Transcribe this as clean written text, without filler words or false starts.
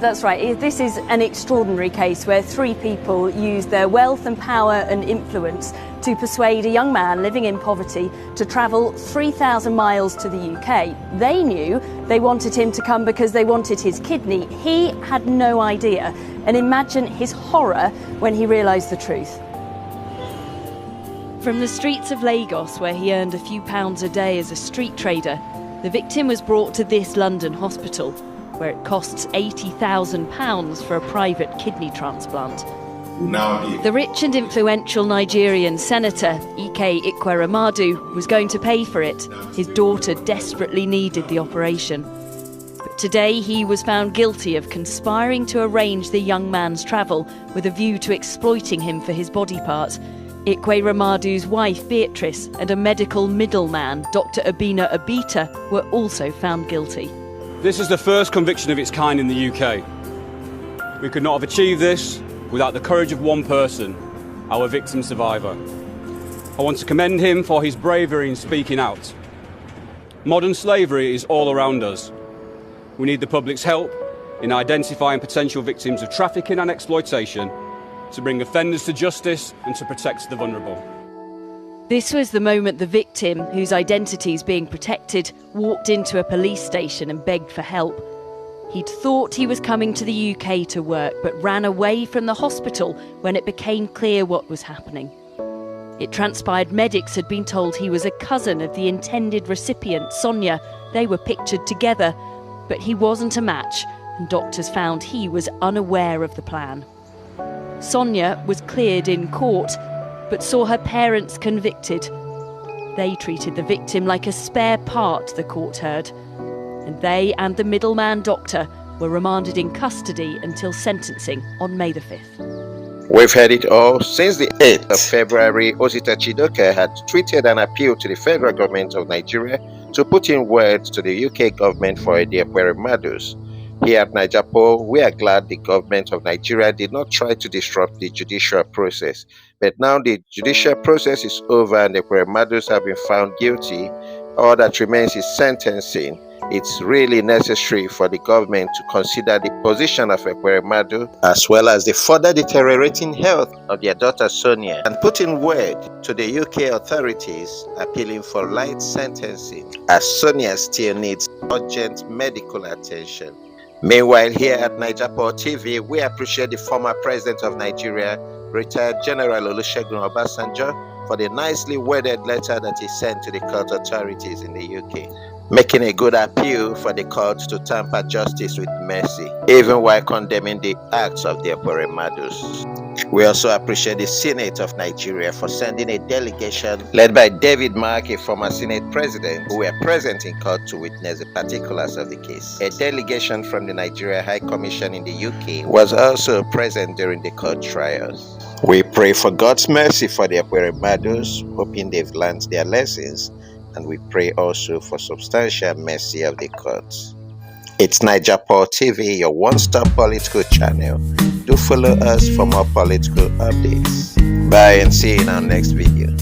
That's right. This is an extraordinary case where three people used their wealth and power and influence to persuade a young man living in poverty to travel 3,000 miles to the UK. They knew they wanted him to come because they wanted his kidney. He had no idea. And imagine his horror when he realised the truth. From the streets of Lagos, where he earned a few pounds a day as a street trader, the victim was brought to this London hospital, where it costs £80,000 for a private kidney transplant. The rich and influential Nigerian senator, Ekweremadu, was going to pay for it. His daughter desperately needed the operation. But today he was found guilty of conspiring to arrange the young man's travel with a view to exploiting him for his body parts. Ekweremadu's wife, Beatrice, and a medical middleman, Dr. Abina Abita, were also found guilty. This is the first conviction of its kind in the UK. We could not have achieved this without the courage of one person, our victim survivor. I want to commend him for his bravery in speaking out. Modern slavery is all around us. We need the public's help in identifying potential victims of trafficking and exploitation, to bring offenders to justice and to protect the vulnerable. This was the moment the victim, whose identity is being protected, walked into a police station and begged for help. He'd thought he was coming to the UK to work, but ran away from the hospital when it became clear what was happening. It transpired medics had been told he was a cousin of the intended recipient, Sonia. They were pictured together, but he wasn't a match, and doctors found he was unaware of the plan. Sonia was cleared in court, but saw her parents convicted. They treated the victim like a spare part, the court heard. And they and the middleman doctor were remanded in custody until sentencing on May the 5th. We've heard it all. Since the 8th of February, Osita Chidoke had tweeted an appeal to the federal government of Nigeria to put in words to the UK government for the Ekweremadus. Here at Nijapo, we are glad the government of Nigeria did not try to disrupt the judicial process. But now the judicial process is over and the Ekweremadus have been found guilty. All that remains is sentencing. It's really necessary for the government to consider the position of Ekweremadu as well as the further deteriorating health of their daughter Sonia and put in word to the UK authorities appealing for light sentencing as Sonia still needs urgent medical attention. Meanwhile, here at Nijapo TV, we appreciate the former president of Nigeria, retired General Olusegun Obasanjo, for the nicely worded letter that he sent to the court authorities in the UK, making a good appeal for the courts to tamper justice with mercy, even while condemning the acts of the Ekweremadus. We also appreciate the Senate of Nigeria for sending a delegation led by David Mark, a former Senate president, who were present in court to witness the particulars of the case. A delegation from the Nigeria High Commission in the UK was also present during the court trials. We pray for God's mercy for the Ekweremadus, hoping they've learned their lessons, and we pray also for substantial mercy of the courts. It's Nijapo TV, your one-stop political channel. Do follow us for more political updates. Bye and see you in our next video.